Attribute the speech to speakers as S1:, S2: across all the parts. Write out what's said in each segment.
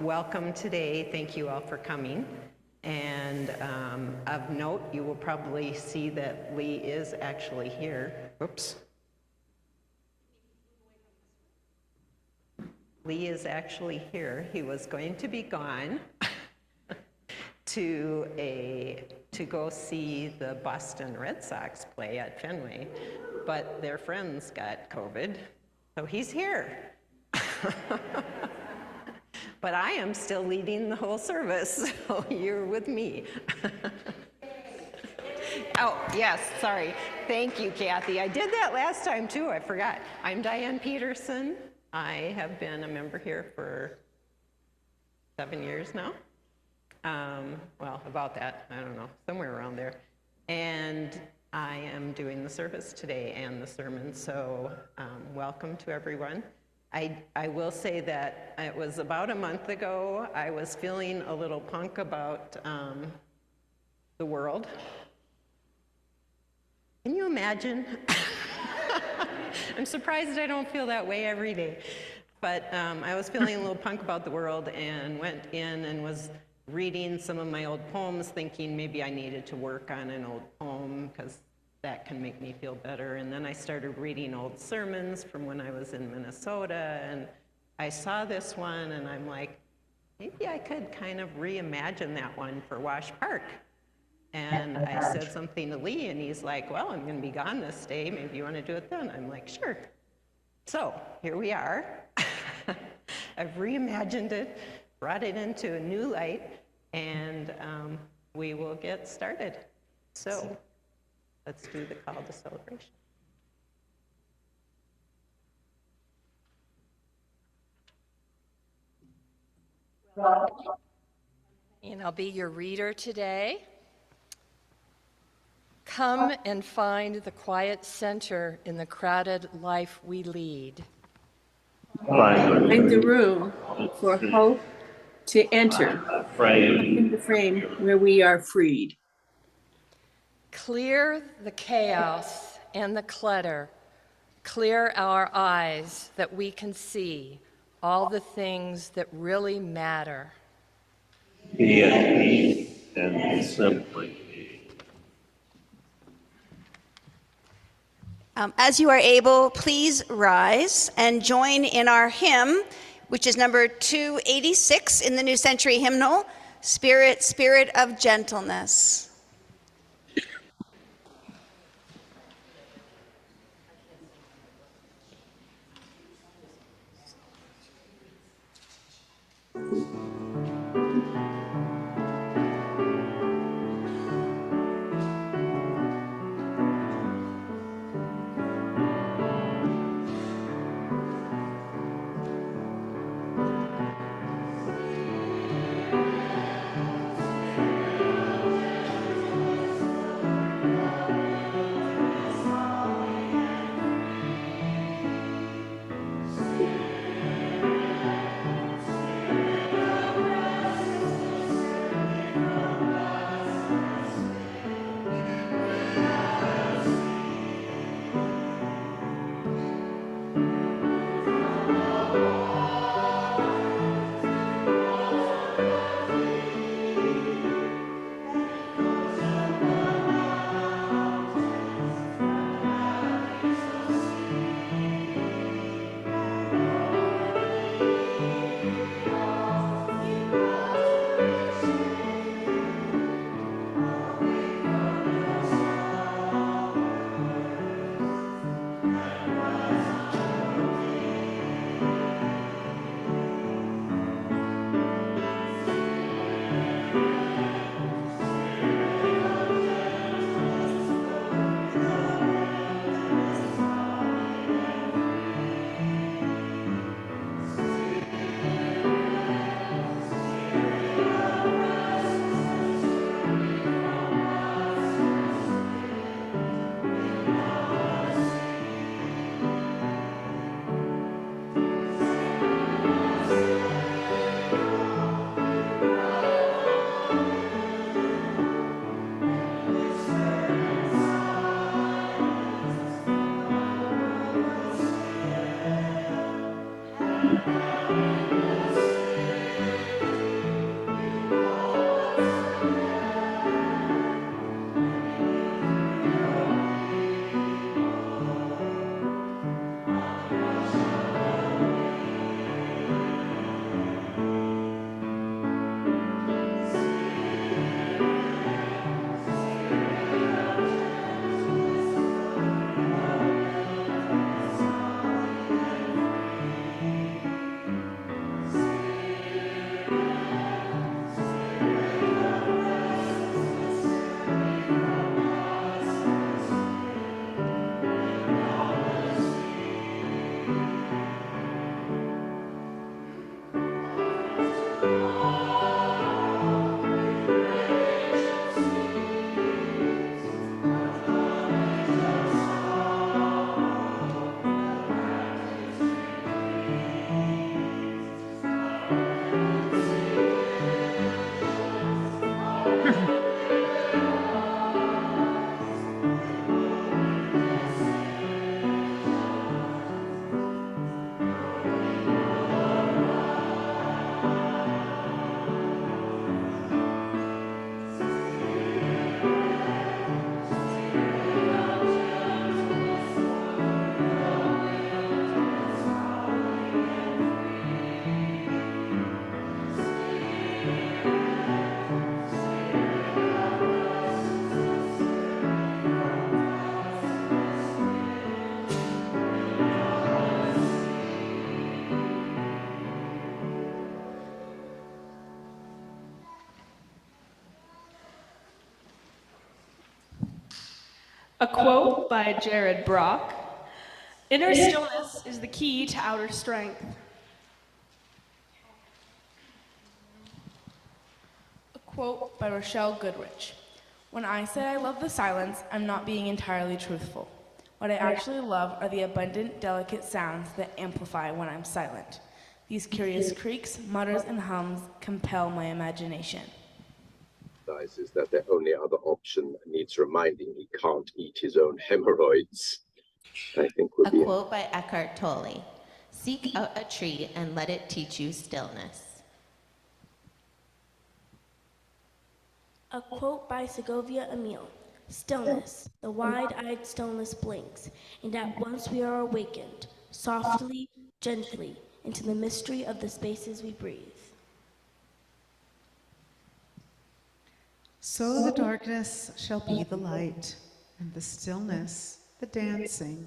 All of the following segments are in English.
S1: welcome today. Thank you all for coming. And of note, you will probably see that Lee is actually here. Oops. Lee is actually here. He was going to be gone to go see the Boston Red Sox play at Fenway, but their friends got COVID, so he's here. But I am still leading the whole service, so you're with me. Oh, yes, sorry. Thank you, Kathy. I did that last time too, I forgot. I'm Diane Peterson. I have been a member here for 7 years now. Well, about that, I don't know, somewhere around there. And I am doing the service today and the sermon, so welcome to everyone. I will say that it was about a month ago, I was feeling a little punk about the world. Can you imagine? I'm surprised I don't feel that way every day. But I was feeling a little punk about the world and went in and was reading some of my old poems, thinking maybe I needed to work on an old poem because that can make me feel better. And then I started reading old sermons from when I was in Minnesota, and I saw this one and I'm like, maybe I could kind of reimagine that one for Wash Park. And I said something to Lee and he's like, well, I'm gonna be gone this day, maybe you wanna do it then? I'm like, sure. So here we are. I've reimagined it, brought it into a new light, and we will get started. So let's do the call to celebration.
S2: And I'll be your reader today. Come and find the quiet center in the crowded life we lead.
S3: Find the room for hope to enter in the frame where we are freed.
S2: Clear the chaos and the clutter. Clear our eyes that we can see all the things that really matter.
S4: Be at peace and simply be.
S5: As you are able, please rise and join in our hymn, which is number 286 in the New Century Hymnal, Spirit, Spirit of Gentleness.
S6: A quote by Jared Brock. Inner stillness is the key to outer strength. A quote by Rochelle Goodrich. When I say I love the silence, I'm not being entirely truthful. What I actually love are the abundant, delicate sounds that amplify when I'm silent. These curious creaks, mutters, and hums compel my imagination.
S7: Is that the only other option needs reminding he can't eat his own hemorrhoids. I think would be
S8: a quote by Eckhart Tolle. Seek out a tree and let it teach you stillness.
S9: A quote by Segovia Emil. Stillness, the wide-eyed stillness blinks, and at once we are awakened, softly, gently, into the mystery of the spaces we breathe.
S10: So the darkness shall be the light, and the stillness the dancing.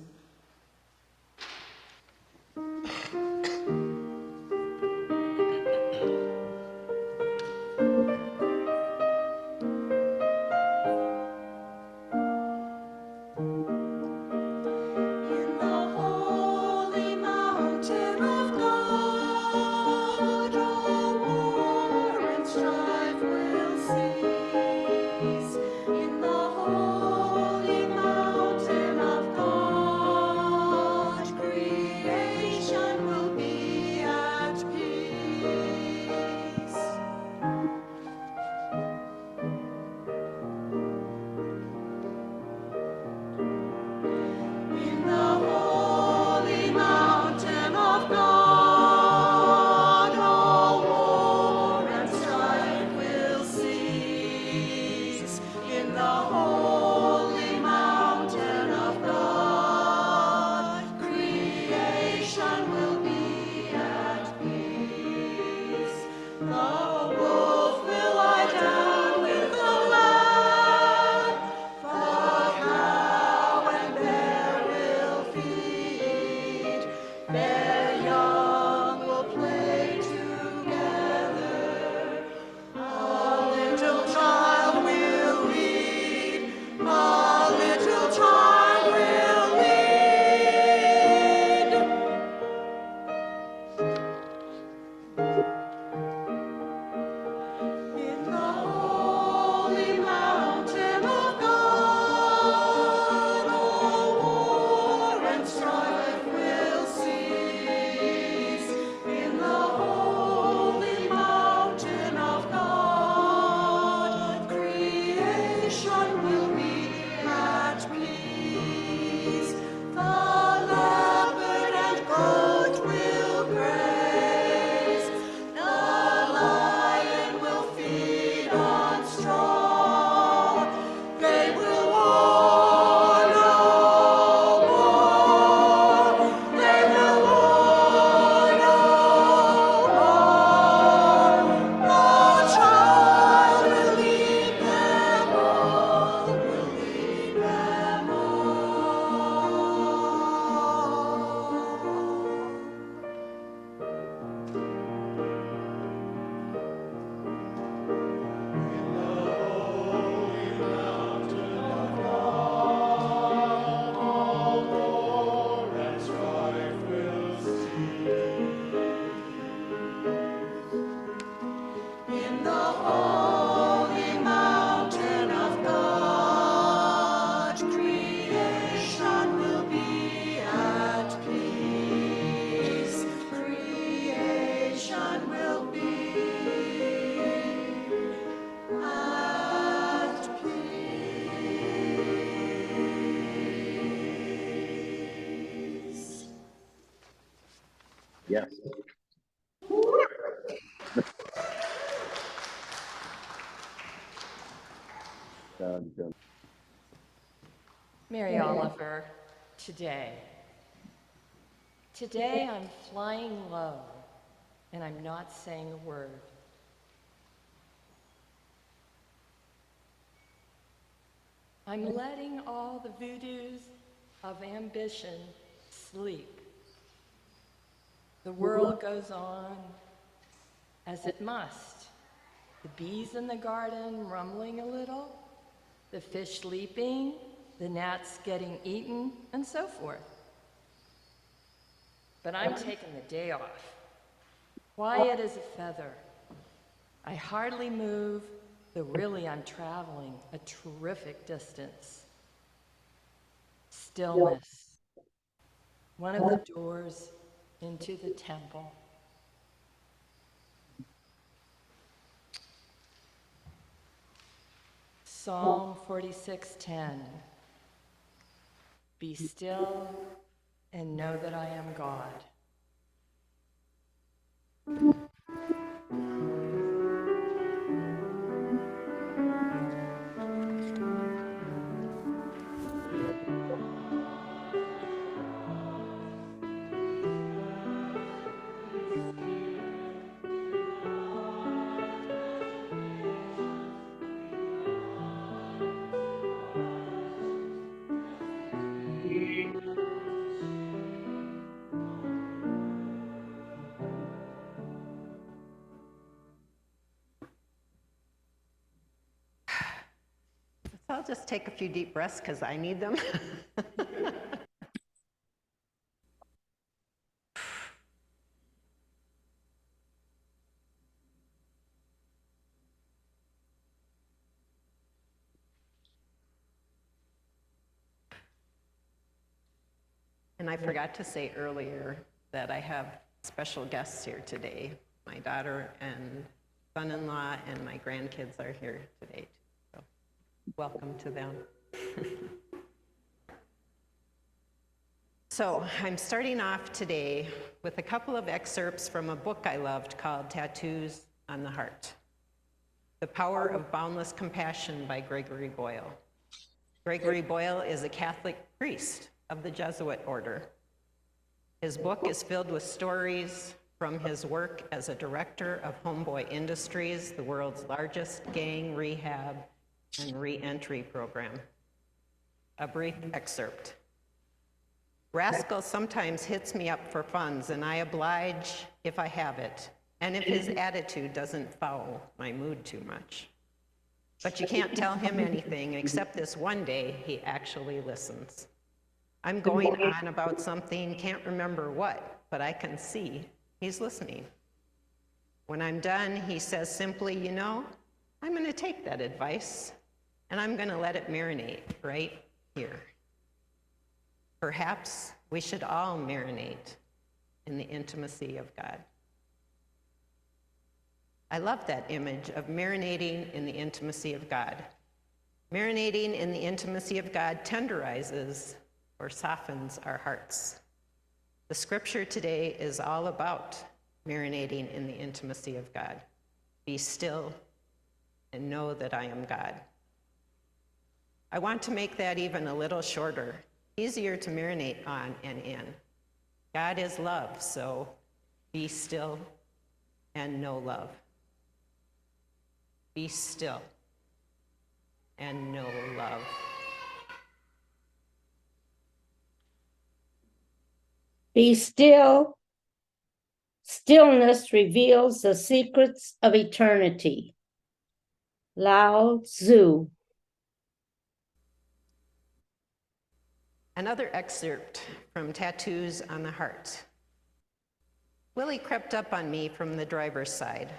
S7: Yes.
S2: Mary Oliver, today. Today I'm flying low, and I'm not saying a word. I'm letting all the voodoos of ambition sleep. The world goes on as it must. The bees in the garden rumbling a little, the fish leaping, the gnats getting eaten, and so forth. But I'm taking the day off. Quiet as a feather. I hardly move, though really I'm traveling a terrific distance. Stillness. One of the doors into the temple. Psalm 46:10. Be still and know that I am God.
S1: So I'll just take a few deep breaths because I need them. And I forgot to say earlier that I have special guests here today. My daughter and son-in-law and my grandkids are here today, too. So welcome to them. So I'm starting off today with a couple of excerpts from a book I loved called Tattoos on the Heart. The Power of Boundless Compassion by Gregory Boyle. Gregory Boyle is a Catholic priest of the Jesuit order. His book is filled with stories from his work as a director of Homeboy Industries, the world's largest gang rehab and re-entry program. A brief excerpt. Rascal sometimes hits me up for funds, and I oblige if I have it, and if his attitude doesn't foul my mood too much. But you can't tell him anything, except this one day he actually listens. I'm going on about something, can't remember what, but I can see he's listening. When I'm done, he says simply, you know, I'm going to take that advice, and I'm going to let it marinate right here. Perhaps we should all marinate in the intimacy of God. I love that image of marinating in the intimacy of God. Marinating in the intimacy of God tenderizes or softens our hearts. The scripture today is all about marinating in the intimacy of God. Be still and know that I am God. I want to make that even a little shorter, easier to marinate on and in. God is love, so be still and know love. Be still and know love.
S11: Be still. Stillness reveals the secrets of eternity. Lao Tzu.
S1: Another excerpt from Tattoos on the Heart. Willie crept up on me from the driver's side.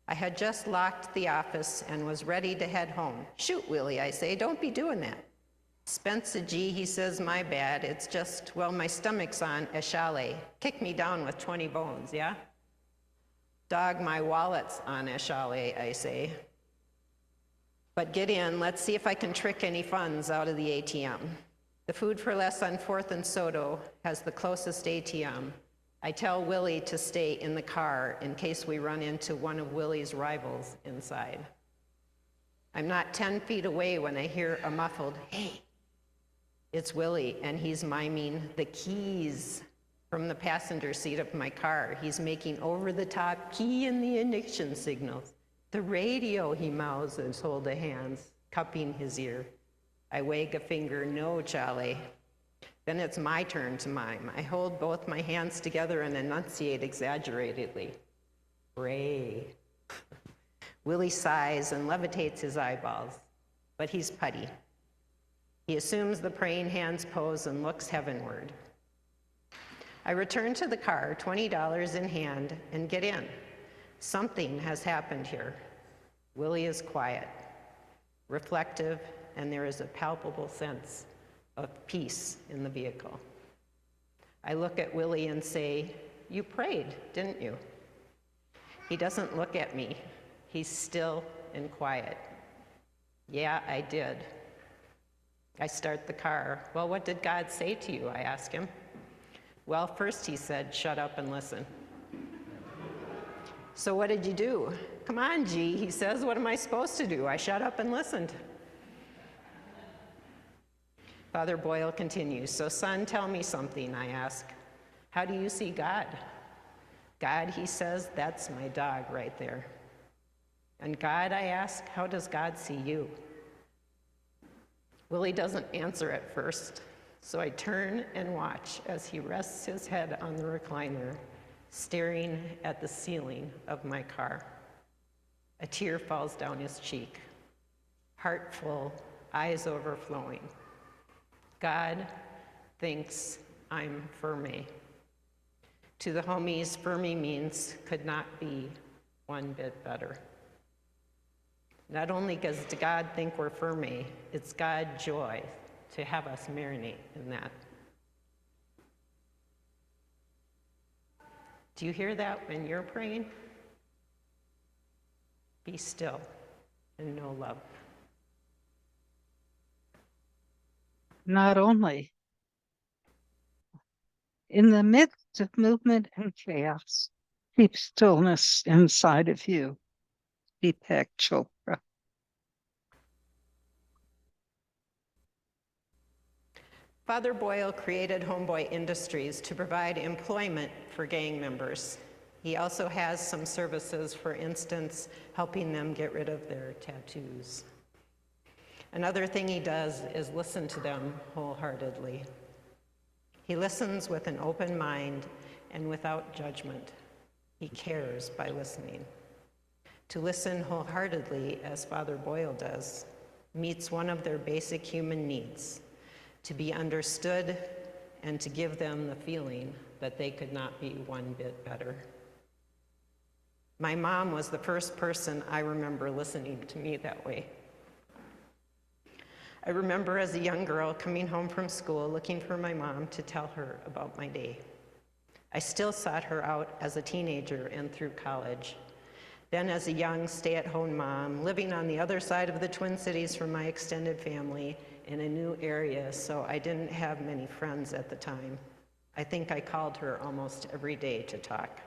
S1: I had just locked the office and was ready to head home. Shoot, Willie, I say, don't be doing that. Spence a G, he says, my bad. It's just, well, my stomach's on eshale. Kick me down with 20 bones, yeah? Dog, my wallet's on eshale, I say. But get in, let's see if I can trick any funds out of the ATM. The Food for Less on 4th and Soto has the closest ATM. I tell Willie to stay in the car in case we run into one of Willie's rivals inside. I'm not 10 feet away when I hear a muffled, hey. It's Willie, and he's miming the keys from the passenger seat of my car. He's making over-the-top key in the ignition signals. The radio, he mouths and holds the hands, cupping his ear. I wag a finger, no, Charlie. Then it's my turn to mime. I hold both my hands together and enunciate exaggeratedly. Ray. Willie sighs and levitates his eyeballs, but he's putty. He assumes the praying hands pose and looks heavenward. I return to the car, $20 in hand, and get in. Something has happened here. Willie is quiet, reflective, and there is a palpable sense of peace in the vehicle. I look at Willie and say, "You prayed, didn't you?" He doesn't look at me. He's still and quiet. "Yeah, I did." I start the car. "Well, what did God say to you?" I ask him. "Well, first he said, 'Shut up and listen.'" "So what did you do?" "Come on, G," he says, "what am I supposed to do?" I shut up and listened. Father Boyle continues, "So son, tell me something," I ask. "How do you see God?" "God," he says, "that's my dog right there." "And God," I ask, "how does God see you?" Willie doesn't answer at first, so I turn and watch as he rests his head on the recliner, staring at the ceiling of my car. A tear falls down his cheek, heart full, eyes overflowing. God thinks I'm Fermi. To the homies, Fermi means could not be one bit better. Not only does God think we're Fermi, it's God's joy to have us marinate in that. Do you hear that when you're praying? Be still and know love.
S12: Not only in the midst of movement and chaos, keep stillness inside of you. Deepak Chopra.
S1: Father Boyle created Homeboy Industries to provide employment for gang members. He also has some services, for instance, helping them get rid of their tattoos. Another thing he does is listen to them wholeheartedly. He listens with an open mind and without judgment. He cares by listening. To listen wholeheartedly, as Father Boyle does, meets one of their basic human needs: to be understood and to give them the feeling that they could not be one bit better. My mom was the first person I remember listening to me that way. I remember as a young girl coming home from school looking for my mom to tell her about my day. I still sought her out as a teenager and through college. Then as a young stay-at-home mom, living on the other side of the Twin Cities from my extended family in a new area, so I didn't have many friends at the time. I think I called her almost every day to talk.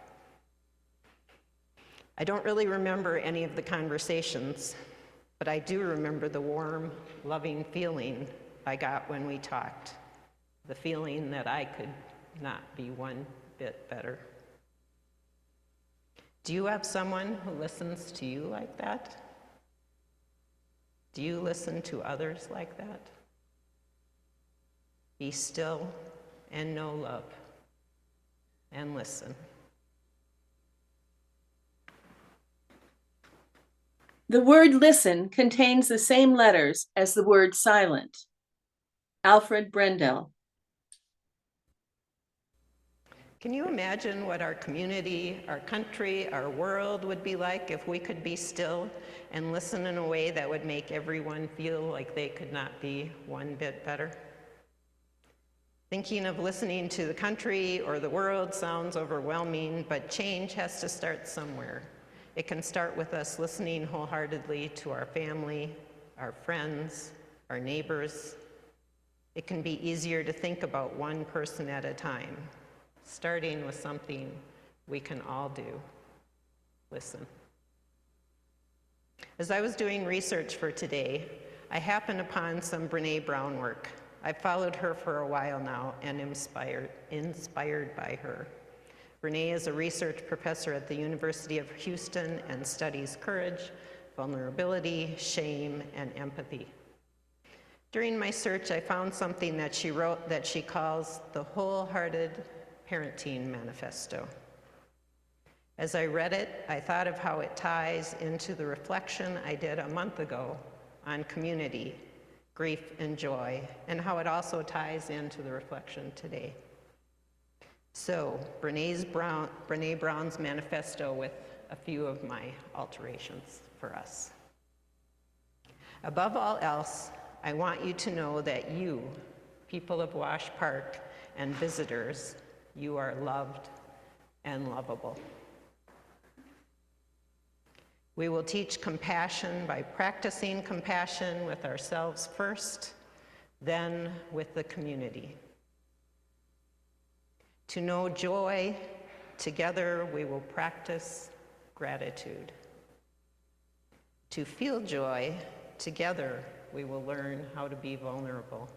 S1: I don't really remember any of the conversations, but I do remember the warm, loving feeling I got when we talked, the feeling that I could not be one bit better. Do you have someone who listens to you like that? Do you listen to others like that? Be still and know love, and listen.
S3: The word listen contains the same letters as the word silent. Alfred Brendel.
S1: Can you imagine what our community, our country, our world would be like if we could be still and listen in a way that would make everyone feel like they could not be one bit better? Thinking of listening to the country or the world sounds overwhelming, but change has to start somewhere. It can start with us listening wholeheartedly to our family, our friends, our neighbors. It can be easier to think about one person at a time, starting with something we can all do: listen. As I was doing research for today, I happened upon some Brene Brown work. I've followed her for a while now and inspired by her. Brene is a research professor at the University of Houston and studies courage, vulnerability, shame, and empathy. During my search, I found something that she wrote that she calls the Wholehearted Parenting Manifesto. As I read it, I thought of how it ties into the reflection I did a month ago on community grief, and joy, and how it also ties into the reflection today. So, Brene Brown's manifesto with a few of my alterations for us. Above all else, I want you to know that you, people of Wash Park and visitors, you are loved and lovable. We will teach compassion by practicing compassion with ourselves first, then with the community. To know joy, together we will practice gratitude. To feel joy, together we will learn how to be vulnerable.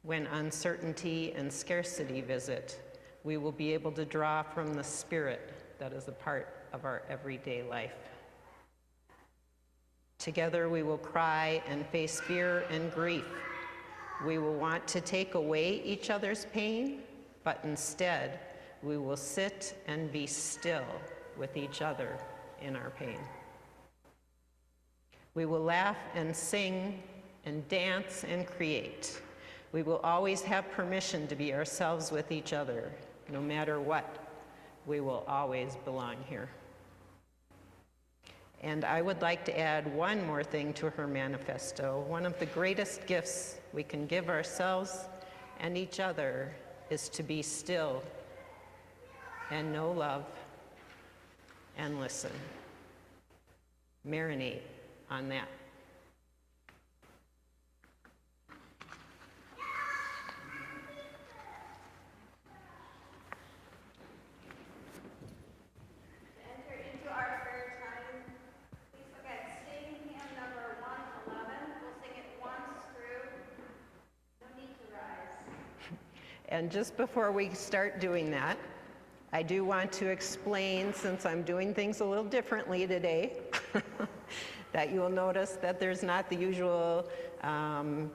S1: When uncertainty and scarcity visit, we will be able to draw from the spirit that is a part of our everyday life. Together we will cry and face fear and grief. We will want to take away each other's pain, but instead we will sit and be still with each other in our pain. We will laugh and sing and dance and create. We will always have permission to be ourselves with each other, no matter what. We will always belong here. And I would like to add one more thing to her manifesto. One of the greatest gifts we can give ourselves and each other is to be still and know love and listen. Marinate on that. And just before we start doing that, I do want to explain, since I'm doing things a little differently today, that you will notice that there's not the usual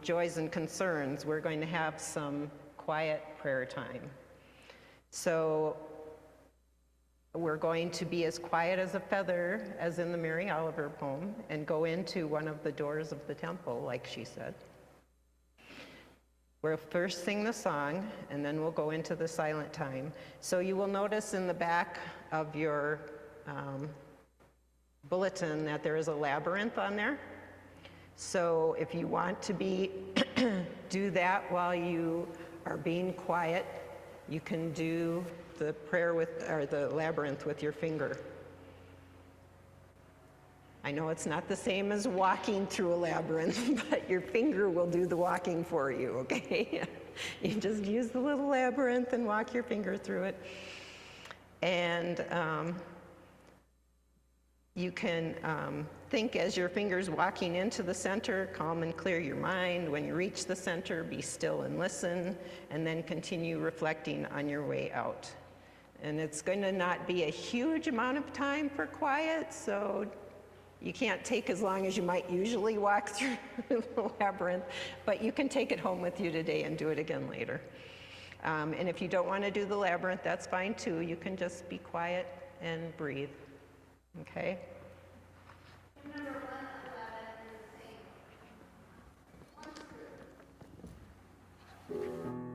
S1: joys and concerns. We're going to have some quiet prayer time. So we're going to be as quiet as a feather, as in the Mary Oliver poem, and go into one of the doors of the temple, like she said. We'll first sing the song, and then we'll go into the silent time. So you will notice in the back of your bulletin that there is a labyrinth on there. So if you want to do that while you are being quiet, you can do the prayer or the labyrinth with your finger. I know it's not the same as walking through a labyrinth, but your finger will do the walking for you, okay? You just use the little labyrinth and walk your finger through it. And you can think as your finger's walking into the center, calm and clear your mind. When you reach the center, be still and listen, and then continue reflecting on your way out. And it's going to not be a huge amount of time for quiet, so you can't take as long as you might usually walk through the labyrinth, but you can take it home with you today and do it again later. And if you don't want to do the labyrinth, that's fine too. You can just be quiet and breathe, okay? Number 111 is the same.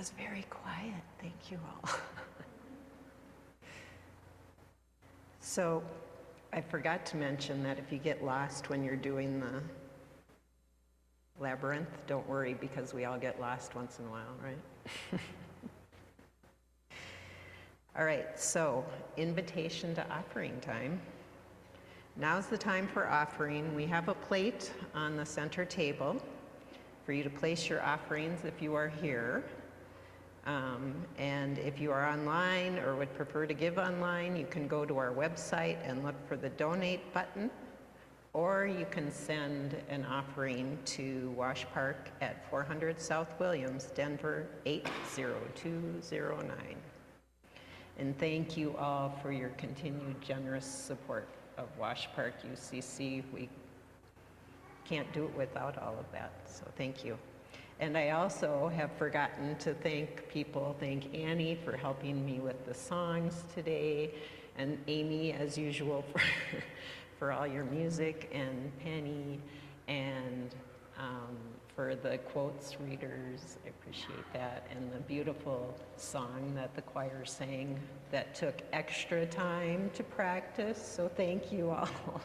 S1: was very quiet. Thank you all. So I forgot to mention that if you get lost when you're doing the labyrinth, don't worry, because we all get lost once in a while, right? All right, so invitation to offering time. Now's the time for offering. We have a plate on the center table for you to place your offerings if you are here. And if you are online or would prefer to give online, you can go to our website and look for the donate button, or you can send an offering to Wash Park at 400 South Williams, Denver 80209. And thank you all for your continued generous support of Wash Park UCC. We can't do it without all of that, so thank you. And I also have forgotten to thank people. Thank Annie for helping me with the songs today, and Amy, as usual, for all your music, and Penny, and for the quotes readers. I appreciate that, and the beautiful song that the choir sang that took extra time to practice, so thank you all.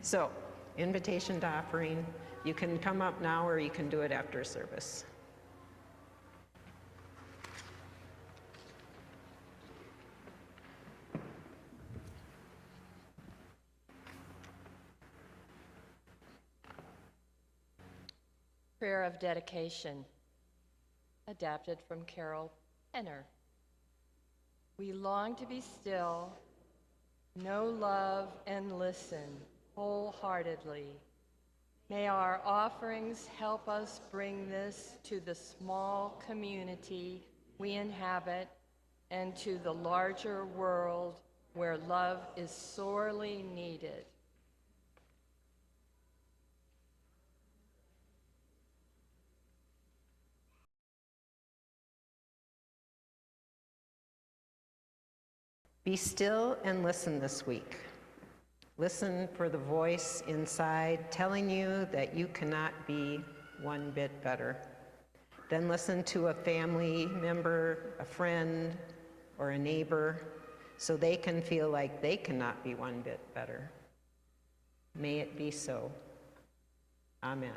S1: So, invitation to offering. You can come up now or you can do it after service.
S2: Prayer of dedication, adapted from Carol Penner. We long to be still, know love, and listen wholeheartedly. May our offerings help us bring this to the small community we inhabit and to the larger world where love is sorely needed.
S1: Be still and listen this week. Listen for the voice inside telling you that you cannot be one bit better. Then listen to a family member, a friend, or a neighbor so they can feel like they cannot be one bit better. May it be so. Amen.